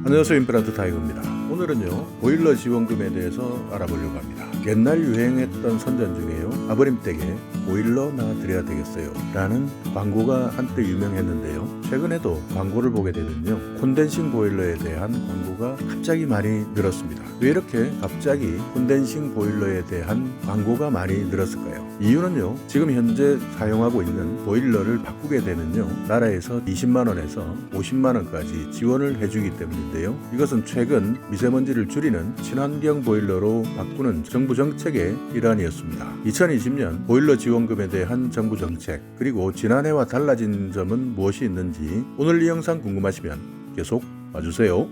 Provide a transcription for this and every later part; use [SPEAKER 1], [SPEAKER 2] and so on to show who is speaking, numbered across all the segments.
[SPEAKER 1] 안녕하세요, 임페란트 타이거입니다. 오늘은요 보일러 지원금에 대해서 알아보려고 합니다. 옛날 유행했던 선전 중에요, 아버님 댁에 보일러 놔드려야 되겠어요 라는 광고가 한때 유명했는데요, 최근에도 광고를 보게 되면요 콘덴싱 보일러에 대한 광고가 갑자기 많이 늘었습니다. 왜 이렇게 갑자기 콘덴싱 보일러에 대한 광고가 많이 늘었을까요? 이유는요, 지금 현재 사용하고 있는 보일러를 바꾸게 되면요 나라에서 20만원에서 50만원까지 지원을 해주기 때문인데요, 이것은 최근 미세먼지를 줄이는 친환경 보일러로 바꾸는 정부 정책의 일환이었습니다. 2020년 보일러 지원금에 대한 정부 정책, 그리고 지난해와 달라진 점은 무엇이 있는지 오늘 이 영상 궁금하시면 계속 봐주세요.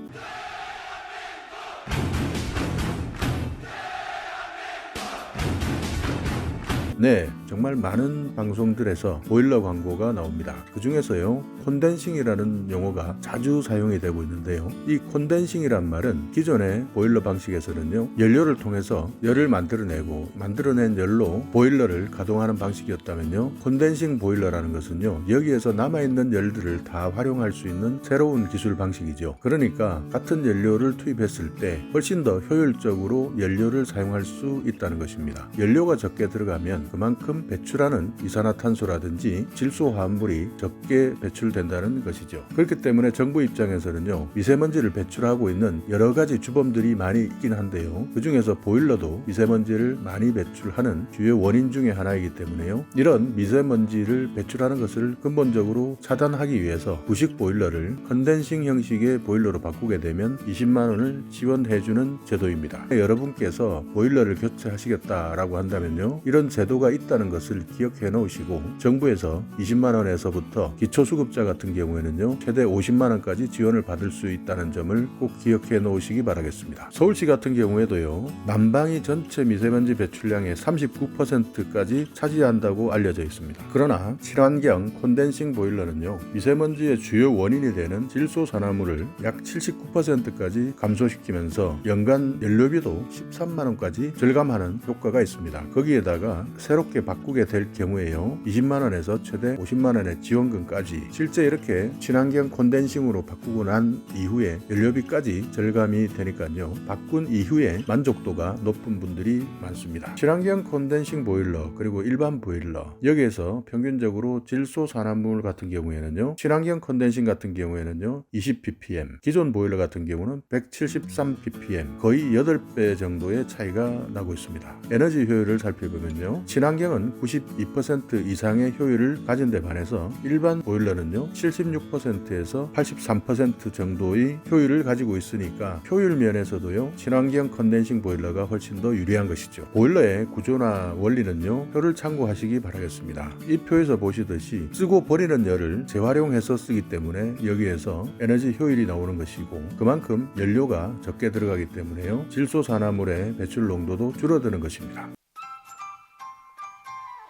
[SPEAKER 1] 네, 정말 많은 방송들에서 보일러 광고가 나옵니다. 그 중에서요 콘덴싱이라는 용어가 자주 사용이 되고 있는데요, 이 콘덴싱이란 말은 기존의 보일러 방식에서는요 연료를 통해서 열을 만들어낸 열로 보일러를 가동하는 방식이었다면요, 콘덴싱 보일러라는 것은요 여기에서 남아있는 열들을 다 활용할 수 있는 새로운 기술 방식이죠. 그러니까 같은 연료를 투입했을 때 훨씬 더 효율적으로 연료를 사용할 수 있다는 것입니다. 연료가 적게 들어가면 그만큼 배출하는 이산화탄소라든지 질소화합물이 적게 배출된다는 것이죠. 그렇기 때문에 정부 입장에서는요 미세먼지를 배출하고 있는 여러 가지 주범들이 많이 있긴 한데요, 그 중에서 보일러도 미세먼지를 많이 배출하는 주요 원인 중에 하나이기 때문에요, 이런 미세먼지를 배출하는 것을 근본적으로 차단하기 위해서 구식 보일러를 컨덴싱 형식의 보일러로 바꾸게 되면 20만원을 지원해주는 제도입니다. 여러분께서 보일러를 교체하시겠다라고 한다면요, 이런 제도가 있다는 것을 기억해 놓으시고, 정부에서 20만원에서부터 기초수급자 같은 경우에는요 최대 50만원까지 지원을 받을 수 있다는 점을 꼭 기억해 놓으시기 바라겠습니다. 서울시 같은 경우에도요 난방이 전체 미세먼지 배출량의 39%까지 차지한다고 알려져 있습니다. 그러나 친환경 콘덴싱 보일러는요 미세먼지의 주요 원인이 되는 질소산화물을 약 79%까지 감소시키면서 연간 연료비도 13만원까지 절감하는 효과가 있습니다. 거기에다가 새롭게 바꾸게 될 경우에요 20만원에서 최대 50만원의 지원금까지, 실제 이렇게 친환경 콘덴싱으로 바꾸고 난 이후에 연료비까지 절감이 되니까요 바꾼 이후에 만족도가 높은 분들이 많습니다. 친환경 콘덴싱 보일러 그리고 일반 보일러, 여기에서 평균적으로 질소산화물 같은 경우에는요 친환경 콘덴싱 같은 경우에는요 20ppm, 기존 보일러 같은 경우는 173ppm, 거의 8배 정도의 차이가 나고 있습니다. 에너지 효율을 살펴보면요 친환경은 92% 이상의 효율을 가진 데 반해서 일반 보일러는요 76%에서 83% 정도의 효율을 가지고 있으니까 효율 면에서도요 친환경 컨덴싱 보일러가 훨씬 더 유리한 것이죠. 보일러의 구조나 원리는요 표를 참고하시기 바라겠습니다. 이 표에서 보시듯이 쓰고 버리는 열을 재활용해서 쓰기 때문에 여기에서 에너지 효율이 나오는 것이고, 그만큼 연료가 적게 들어가기 때문에요 질소산화물의 배출 농도도 줄어드는 것입니다.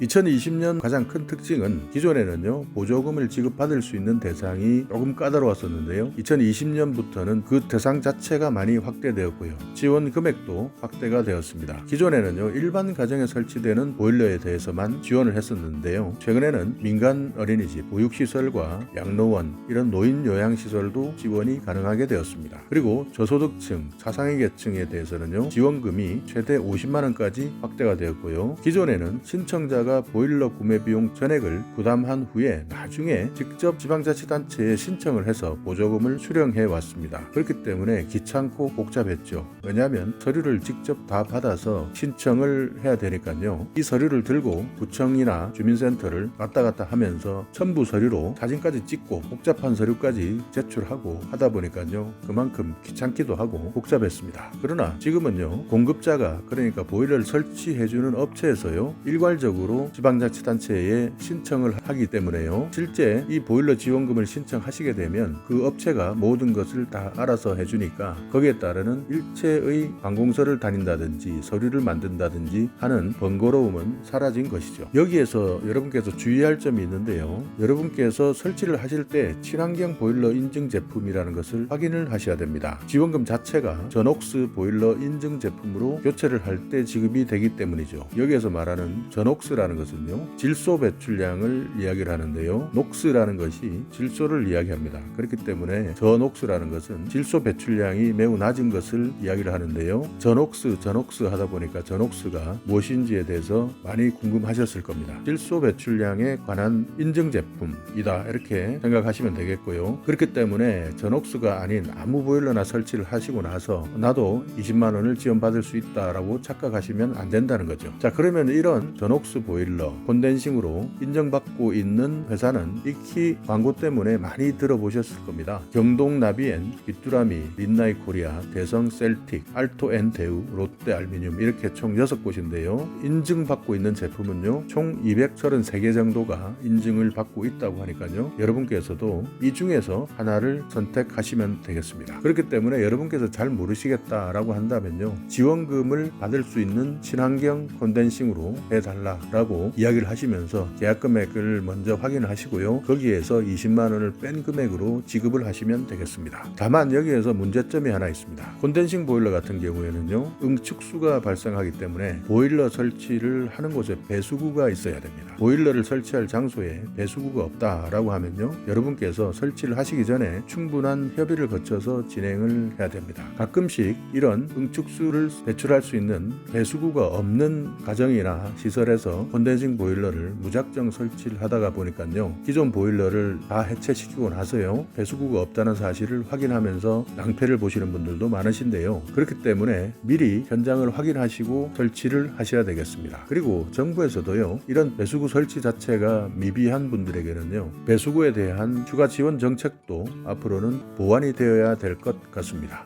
[SPEAKER 1] 2020년 가장 큰 특징은 기존에는요 보조금을 지급받을 수 있는 대상이 조금 까다로웠었는데요, 2020년부터는 그 대상 자체가 많이 확대되었고요 지원 금액도 확대가 되었습니다. 기존에는요 일반 가정에 설치되는 보일러에 대해서만 지원을 했었는데요, 최근에는 민간 어린이집, 보육시설과 양로원, 이런 노인 요양시설도 지원이 가능하게 되었습니다. 그리고 저소득층, 차상위 계층에 대해서는요 지원금이 최대 50만원까지 확대가 되었고요, 기존에는 신청자가 보일러 구매 비용 전액을 부담한 후에 나중에 직접 지방자치단체에 신청을 해서 보조금을 수령해 왔습니다. 그렇기 때문에 귀찮고 복잡했죠. 왜냐하면 서류를 직접 다 받아서 신청을 해야 되니까요, 이 서류를 들고 구청이나 주민센터를 왔다 갔다 하면서 첨부 서류로 사진까지 찍고 복잡한 서류까지 제출하고 하다 보니까요 그만큼 귀찮기도 하고 복잡했습니다. 그러나 지금은요 공급자가, 그러니까 보일러를 설치해주는 업체에서요 일괄적으로 지방자치단체에 신청을 하기 때문에요 실제 이 보일러 지원금을 신청하시게 되면 그 업체가 모든 것을 다 알아서 해주니까 거기에 따르는 일체의 관공서를 다닌다든지 서류를 만든다든지 하는 번거로움은 사라진 것이죠. 여기에서 여러분께서 주의할 점이 있는데요, 여러분께서 설치를 하실 때 친환경 보일러 인증 제품이라는 것을 확인을 하셔야 됩니다. 지원금 자체가 전옥스 보일러 인증 제품으로 교체를 할 때 지급이 되기 때문이죠. 여기에서 말하는 전옥스라는 녹스라는 것은요, 질소 배출량을 이야기를 하는데요. 녹스라는 것이 질소를 이야기합니다. 그렇기 때문에 저녹스라는 것은 질소 배출량이 매우 낮은 것을 이야기를 하는데요. 저녹스 하다 보니까 저녹스가 무엇인지에 대해서 많이 궁금하셨을 겁니다. 질소 배출량에 관한 인증 제품이다, 이렇게 생각하시면 되겠고요. 그렇기 때문에 저녹스가 아닌 아무 보일러나 설치를 하시고 나서 나도 20만 원을 지원받을 수 있다라고 착각하시면 안 된다는 거죠. 자, 그러면 이런 저녹스 보일러 콘덴싱으로 인정받고 있는 회사는 익히 광고 때문에 많이 들어보셨을 겁니다. 경동 나비엔, 귀뚜라미, 린나이 코리아, 대성 셀틱, 알토 앤 대우, 롯데 알미늄, 이렇게 총 6곳인데요. 인증받고 있는 제품은요, 총 233개 정도가 인증을 받고 있다고 하니까요, 여러분께서도 이 중에서 하나를 선택하시면 되겠습니다. 그렇기 때문에 여러분께서 잘 모르시겠다라고 한다면요, 지원금을 받을 수 있는 친환경 콘덴싱으로 해달라라고 이야기를 하시면서 계약 금액을 먼저 확인하시고요, 거기에서 20만 원을 뺀 금액으로 지급을 하시면 되겠습니다. 다만 여기에서 문제점이 하나 있습니다. 콘덴싱 보일러 같은 경우에는요, 응축수가 발생하기 때문에 보일러 설치를 하는 곳에 배수구가 있어야 됩니다. 보일러를 설치할 장소에 배수구가 없다라고 하면요, 여러분께서 설치를 하시기 전에 충분한 협의를 거쳐서 진행을 해야 됩니다. 가끔씩 이런 응축수를 배출할 수 있는 배수구가 없는 가정이나 시설에서 콘덴싱 보일러를 무작정 설치를 하다가 보니까요, 기존 보일러를 다 해체시키고 나서요, 배수구가 없다는 사실을 확인하면서 낭패를 보시는 분들도 많으신데요. 그렇기 때문에 미리 현장을 확인하시고 설치를 하셔야 되겠습니다. 그리고 정부에서도요, 이런 배수구 설치 자체가 미비한 분들에게는요, 배수구에 대한 추가 지원 정책도 앞으로는 보완이 되어야 될 것 같습니다.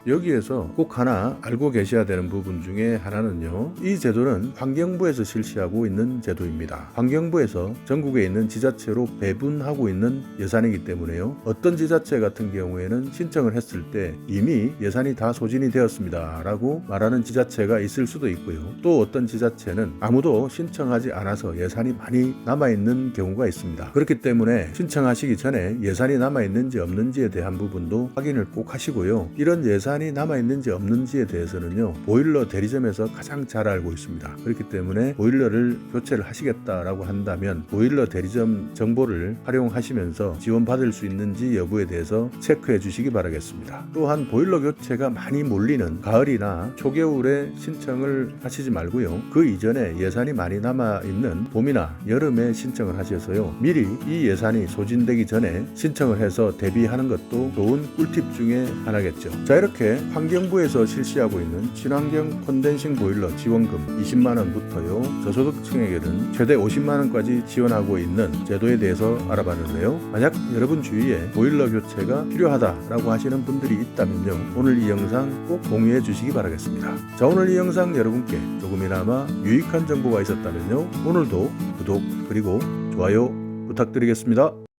[SPEAKER 1] 여기에서 꼭 하나 알고 계셔야 되는 부분 중에 하나는요, 이 제도는 환경부에서 실시하고 있는 제도입니다. 환경부에서 전국에 있는 지자체로 배분하고 있는 예산이기 때문에요, 어떤 지자체 같은 경우에는 신청을 했을 때 이미 예산이 다 소진이 되었습니다 라고 말하는 지자체가 있을 수도 있고요, 또 어떤 지자체는 아무도 신청하지 않아서 예산이 많이 남아있는 경우가 있습니다. 그렇기 때문에 신청하시기 전에 예산이 남아있는지 없는지에 대한 부분도 확인을 꼭 하시고요, 이런 예산이 남아있는지 없는지에 대해서는요, 보일러 대리점에서 가장 잘 알고 있습니다. 그렇기 때문에 보일러를 교체를 하시겠다라고 한다면 보일러 대리점 정보를 활용하시면서 지원받을 수 있는지 여부에 대해서 체크해 주시기 바라겠습니다. 또한 보일러 교체가 많이 몰리는 가을이나 초겨울에 신청을 하시지 말고요, 그 이전에 예산이 많이 남아있는 봄이나 여름에 신청을 하셔서요, 미리 이 예산이 소진되기 전에 신청을 해서 대비하는 것도 좋은 꿀팁 중에 하나겠죠. 자, 이렇게 환경부에서 실시하고 있는 친환경 콘덴싱 보일러 지원금 20만 원부터요, 저소득층에게는 최대 50만 원까지 지원하고 있는 제도에 대해서 알아봤는데요. 만약 여러분 주위에 보일러 교체가 필요하다라고 하시는 분들이 있다면요, 오늘 이 영상 꼭 공유해 주시기 바라겠습니다. 자, 오늘 이 영상 여러분께 조금이나마 유익한 정보가 있었다면요, 오늘도 구독 그리고 좋아요 부탁드리겠습니다.